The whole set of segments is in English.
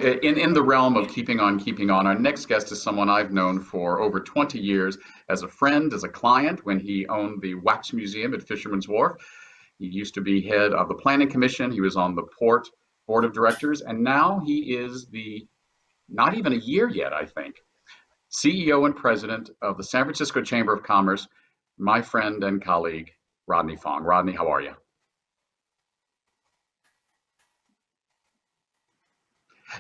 in the realm of keeping on, our next guest is someone I've known for over 20 years as a friend, as a client, when he owned the Wax Museum at Fisherman's Wharf. He used to be head of the Planning Commission. He was on the Port Board of Directors, and now he is the, not even a year yet, I think, CEO and president of the San Francisco Chamber of Commerce, my friend and colleague, Rodney Fong. Rodney, how are you?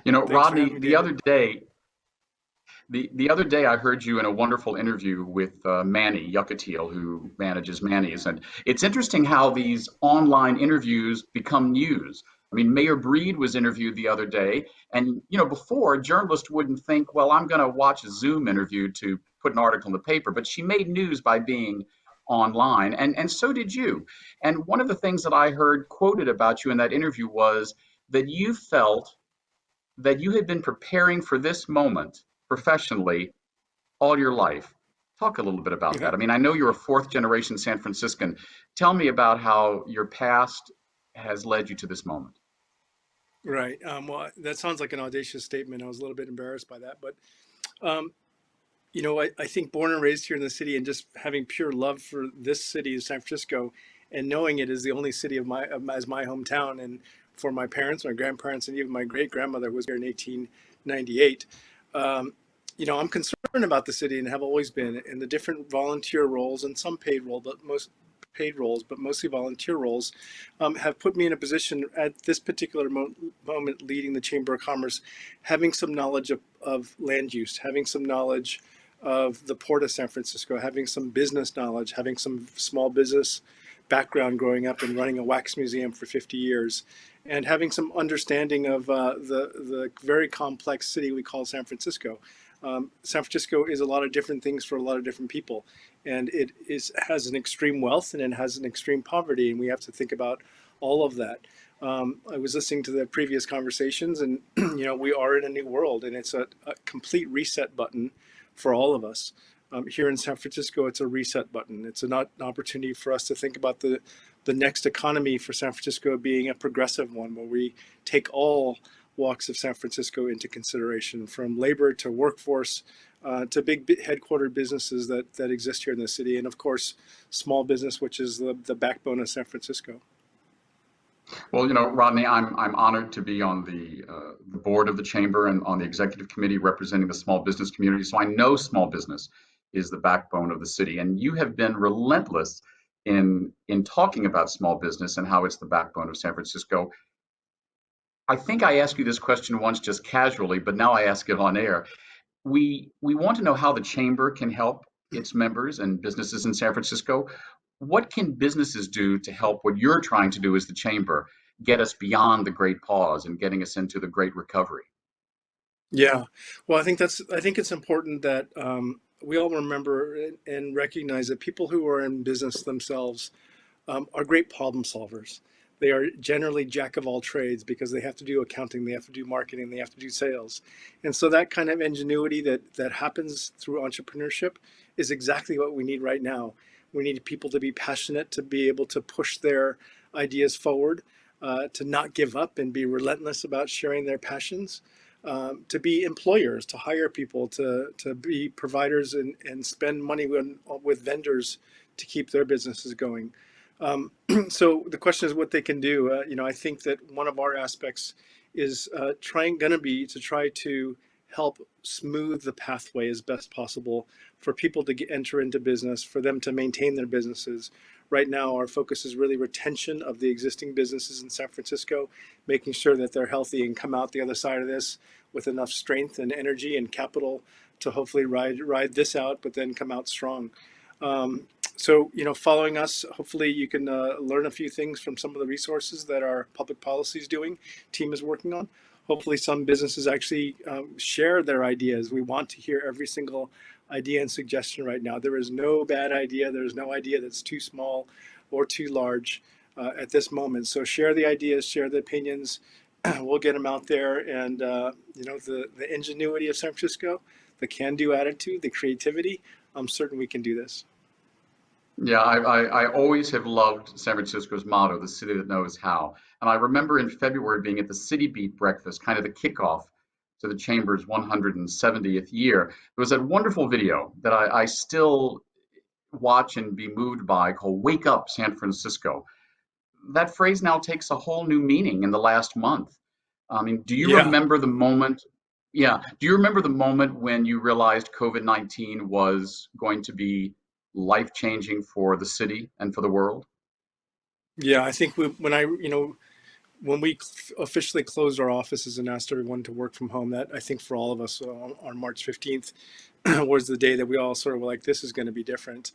You know, Thanks for Rodney, having me, the David. other day, the other day, I heard you in a wonderful interview with Manny Yucatiel, who manages Manny's, and it's interesting how these online interviews become news. I mean, Mayor Breed was interviewed the other day, and before a journalist wouldn't think, well, I'm going to watch a Zoom interview to put an article in the paper, but she made news by being online, and so did you. And one of the things that I heard quoted about you in that interview was that you felt that you had been preparing for this moment professionally all your life. Talk a little bit about that. I mean, I know you're a fourth generation San Franciscan. Tell me about how your past has led you to this moment. Right. Well, that sounds like an audacious statement. I was a little bit embarrassed by that, but um, I think born and raised here in the city, and just having pure love for this city of San Francisco, and knowing it is the only city as my hometown, and for my parents, my grandparents, and even my great grandmother who was here in 1898. Um, I'm concerned about the city and have always been, in the different volunteer roles and some paid roles, but mostly volunteer roles, have put me in a position at this particular moment, leading the Chamber of Commerce, having some knowledge of land use, having some knowledge of the Port of San Francisco, having some business knowledge, having some small business background growing up and running a wax museum for 50 years, and having some understanding of the very complex city we call San Francisco. San Francisco is a lot of different things for a lot of different people, and has an extreme wealth and it has an extreme poverty, and we have to think about all of that. I was listening to the previous conversations, and we are in a new world, and it's a complete reset button for all of us. Here in San Francisco, it's a reset button. It's an opportunity for us to think about the next economy for San Francisco being a progressive one, where we take all walks of San Francisco into consideration, from labor to workforce to big headquartered businesses that exist here in the city, and of course, small business, which is the backbone of San Francisco. Well, Rodney, I'm honored to be on the board of the chamber and on the executive committee representing the small business community. So I know small business is the backbone of the city, and you have been relentless in talking about small business and how it's the backbone of San Francisco. I think I asked you this question once just casually, but now I ask it on air. We want to know how the chamber can help its members and businesses in San Francisco. What can businesses do to help what you're trying to do as the chamber get us beyond the great pause and getting us into the great recovery? Yeah, well, I think it's important that we all remember and recognize that people who are in business themselves are great problem solvers. They are generally jack of all trades because they have to do accounting, they have to do marketing, they have to do sales. And so that kind of ingenuity that happens through entrepreneurship is exactly what we need right now. We need people to be passionate, to be able to push their ideas forward, to not give up and be relentless about sharing their passions, to be employers, to hire people, to be providers and spend money with vendors to keep their businesses going. So the question is what they can do. I think that one of our aspects is going to be to try to help smooth the pathway as best possible for people to enter into business, for them to maintain their businesses. Right now, our focus is really retention of the existing businesses in San Francisco, making sure that they're healthy and come out the other side of this with enough strength and energy and capital to hopefully ride this out, but then come out strong. Um, so, following us, hopefully you can learn a few things from some of the resources that our public policy is doing, team is working on. Hopefully some businesses actually share their ideas. We want to hear every single idea and suggestion right now. There is no bad idea. There is no idea that's too small or too large at this moment. So share the ideas, share the opinions. We'll get them out there. And, the ingenuity of San Francisco, the can-do attitude, the creativity, I'm certain we can do this. Yeah, I always have loved San Francisco's motto, the city that knows how. And I remember in February being at the City Beat breakfast, kind of the kickoff to the Chamber's 170th year. There was a wonderful video that I still watch and be moved by called Wake Up San Francisco. That phrase now takes a whole new meaning in the last month. I mean, do you Yeah. remember the moment? Yeah, do you remember the moment when you realized COVID-19 was going to be life-changing for the city and for the world? Yeah. I think when we officially closed our offices and asked everyone to work from home, that I think for all of us on March 15th was the day that we all sort of were like, this is going to be different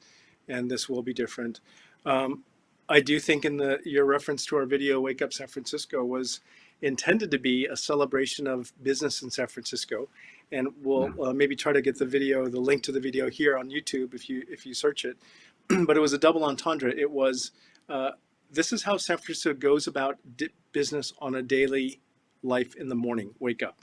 and this will be different. Um, I do think your reference to our video, Wake Up San Francisco, was intended to be a celebration of business in San Francisco. And we'll Yeah. maybe try to get the link to the video here on YouTube if you search it. But it was a double entendre. It was uh, this is how San Francisco goes about business on a daily life in the morning. Wake up,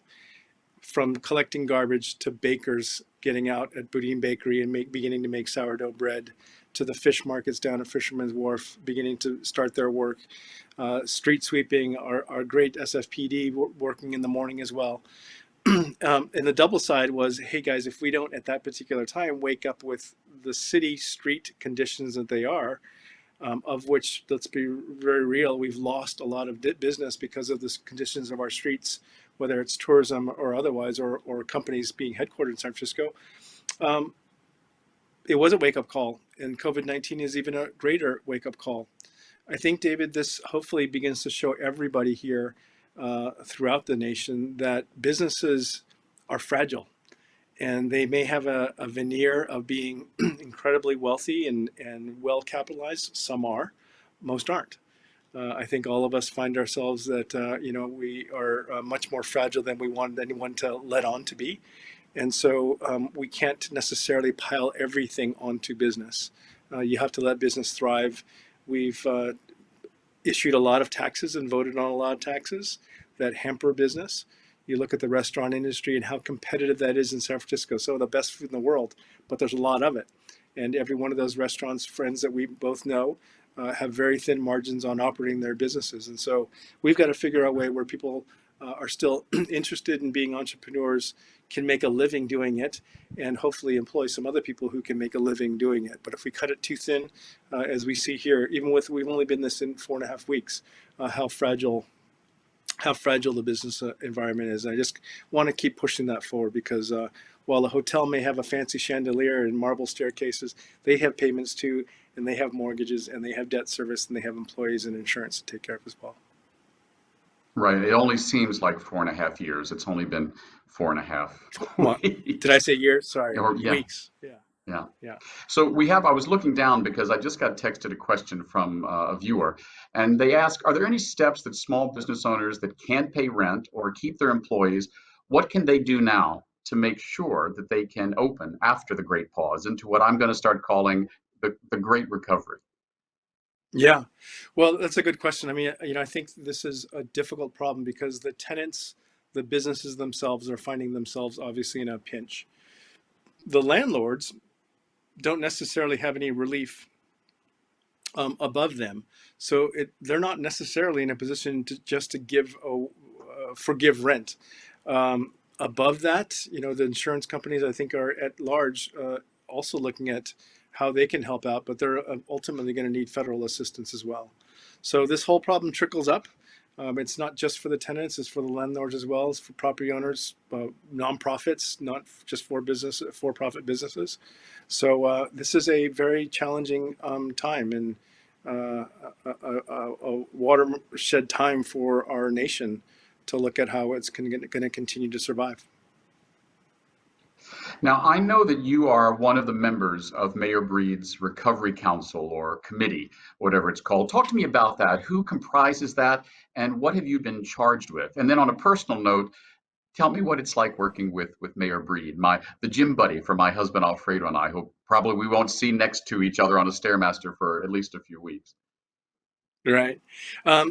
from collecting garbage to bakers getting out at Boudin Bakery and beginning to make sourdough bread, to the fish markets down at Fisherman's Wharf beginning to start their work, street sweeping, our great SFPD working in the morning as well. And the double side was, hey guys, if we don't at that particular time wake up with the city street conditions that they are, of which, let's be very real, we've lost a lot of business because of the conditions of our streets, whether it's tourism or otherwise, or companies being headquartered in San Francisco. Um, it was a wake up call, and COVID-19 is even a greater wake up call. I think, David, this hopefully begins to show everybody here throughout the nation that businesses are fragile, and they may have a veneer of being incredibly wealthy and well capitalized. Some are, most aren't. I think all of us find ourselves that we are much more fragile than we want anyone to let on to be, and so we can't necessarily pile everything onto business. You have to let business thrive. We've issued a lot of taxes and voted on a lot of taxes that hamper business. You look at the restaurant industry and how competitive that is in San Francisco. Some of the best food in the world, but there's a lot of it. And every one of those restaurants, friends that we both know, have very thin margins on operating their businesses. And so we've got to figure out a way where people are still interested in being entrepreneurs, can make a living doing it, and hopefully employ some other people who can make a living doing it. But if we cut it too thin, as we see here, even with we've only been this in 4.5 weeks, how fragile the business environment is. And I just want to keep pushing that forward because while the hotel may have a fancy chandelier and marble staircases, they have payments too, and they have mortgages, and they have debt service, and they have employees and insurance to take care of as well. Right. It only seems like 4.5 years. It's only been 4.5 Did I weeks. say years? Sorry, Or yeah, weeks. Yeah, yeah. yeah. So I was looking down because I just got texted a question from a viewer, and they ask, are there any steps that small business owners that can't pay rent or keep their employees, what can they do now to make sure that they can open after the great pause into what I'm going to start calling the great recovery? Yeah, well, that's a good question. I mean, I think this is a difficult problem because the tenants, the businesses themselves are finding themselves obviously in a pinch. The landlords don't necessarily have any relief above them, so they're not necessarily in a position to just to forgive rent. Above that, the insurance companies I think are at large also looking at how they can help out, but they're ultimately going to need federal assistance as well. So this whole problem trickles up. It's not just for the tenants; it's for the landlords as well as for property owners, nonprofits, not just for-profit businesses. So this is a very challenging time and a watershed time for our nation to look at how it's going to continue to survive. Now, I know that you are one of the members of Mayor Breed's Recovery Council or committee, whatever it's called. Talk to me about that. Who comprises that, and what have you been charged with? And then on a personal note, tell me what it's like working with Mayor Breed, the gym buddy for my husband Alfredo and I, who probably we won't see next to each other on a stairmaster for at least a few weeks. Right.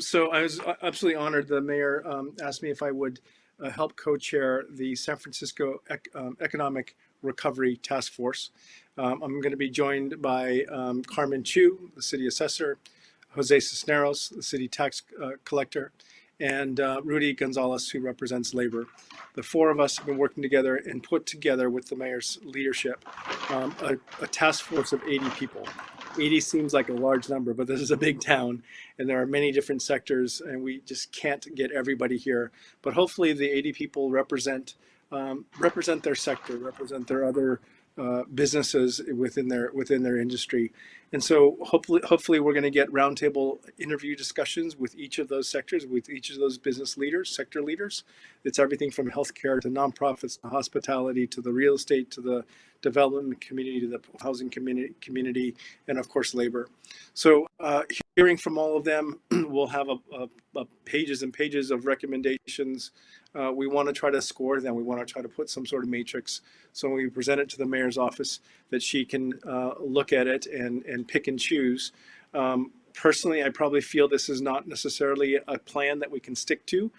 So I was absolutely honored. The mayor asked me if I would help co-chair the San Francisco Economic Recovery Task Force. I'm going to be joined by Carmen Chu, the city assessor, Jose Cisneros, the city tax collector, and Rudy Gonzalez, who represents labor. The four of us have been working together and put together with the mayor's leadership a task force of 80 people. 80 seems like a large number, but this is a big town, and there are many different sectors, and we just can't get everybody here. But hopefully, the 80 people represent their sector, represent their other businesses within their industry. And so hopefully we're going to get roundtable interview discussions with each of those sectors, with each of those business leaders, sector leaders. It's everything from healthcare to nonprofits to hospitality to the real estate to the development community to the housing community, and of course labor. So hearing from all of them, we'll have a pages and pages of recommendations. We want to try to score them. We want to try to put some sort of matrix. So when we present it to the mayor's office, that she can look at it and pick and choose. Personally, I probably feel this is not necessarily a plan that we can stick to.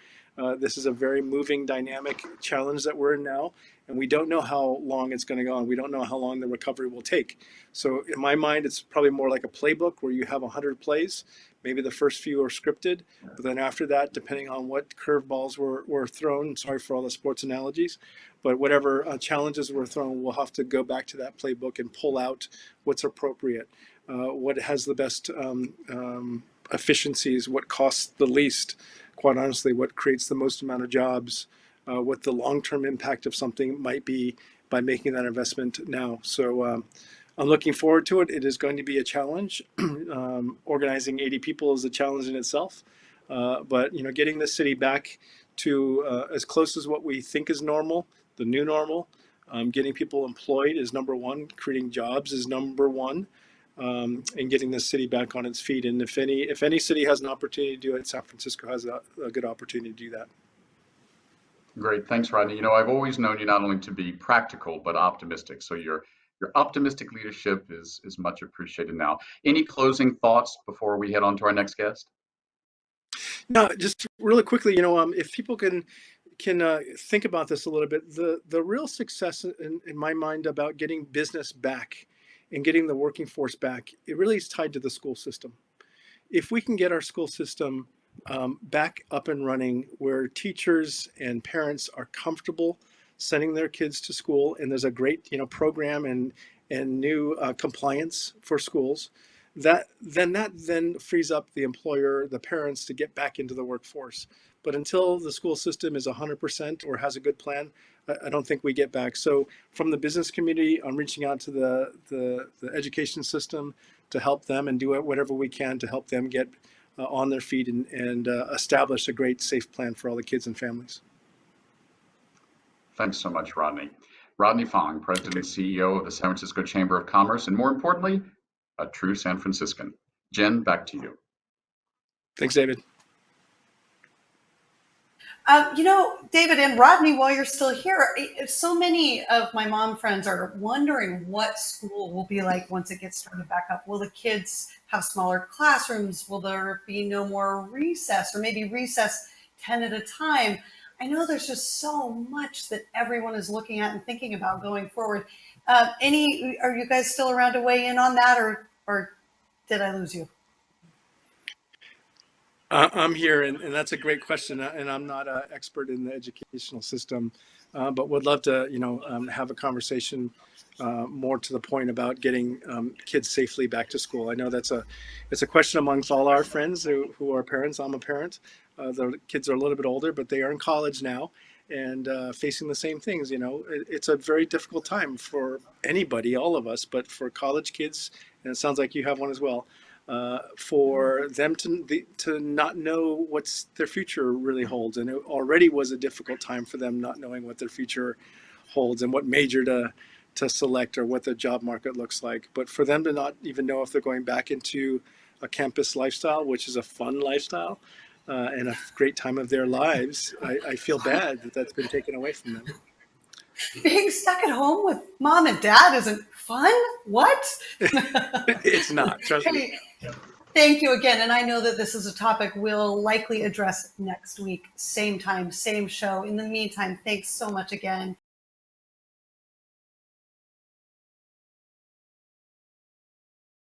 This is a very moving, dynamic challenge that we're in now, and we don't know how long it's going to go on. We don't know how long the recovery will take. So in my mind, it's probably more like a playbook where you have 100 plays. Maybe the first few are scripted, but then after that, depending on what curveballs were thrown, sorry for all the sports analogies, but whatever challenges were thrown, we'll have to go back to that playbook and pull out what's appropriate, what has the best efficiencies, what costs the least, quite honestly, what creates the most amount of jobs, what the long-term impact of something might be by making that investment now. So I'm looking forward to it. It is going to be a challenge. Organizing 80 people is a challenge in itself. But getting the city back to as close as what we think is normal, the new normal, getting people employed is number one. Creating jobs is number one. And getting the city back on its feet. And if any city has an opportunity to do it, San Francisco has a good opportunity to do that. Great. Thanks, Rodney. I've always known you not only to be practical, but optimistic. So your optimistic leadership is much appreciated now. Any closing thoughts before we head on to our next guest? No, just really quickly, if people can think about this a little bit, the real success in my mind about getting business back and getting the working force back, it really is tied to the school system. If we can get our school system back up and running, where teachers and parents are comfortable sending their kids to school, and there's a great program and new compliance for schools, that then frees up the employer, the parents, to get back into the workforce. But until the school system is 100% or has a good plan, I don't think we get back. So from the business community, I'm reaching out to the education system to help them and do whatever we can to help them get on their feet and establish a great, safe plan for all the kids and families. Thanks so much, Rodney. Rodney Fong, President and CEO of the San Francisco Chamber of Commerce, and more importantly, a true San Franciscan. Jen, back to you. Thanks, David. David and Rodney, while you're still here, so many of my mom friends are wondering what school will be like once it gets started back up. Will the kids have smaller classrooms? Will there be no more recess, or maybe recess 10 at a time? I know there's just so much that everyone is looking at and thinking about going forward. Are you guys still around to weigh in on that, or did I lose you? I'm here, and that's a great question. And I'm not an expert in the educational system, but would love to, have a conversation more to the point about getting kids safely back to school. I know it's a question amongst all our friends who are parents. I'm a parent. The kids are a little bit older, but they are in college now and facing the same things. It's a very difficult time for anybody, all of us, but for college kids, and it sounds like you have one as well. For them to not know what's their future really holds. And it already was a difficult time for them, not knowing what their future holds and what major to select or what the job market looks like. But for them to not even know if they're going back into a campus lifestyle, which is a fun lifestyle and a great time of their lives, I feel bad that that's been taken away from them. Being stuck at home with mom and dad isn't fun? What? It's not, trust me. Thank you again. And I know that this is a topic we'll likely address next week. Same time, same show. In the meantime, thanks so much again.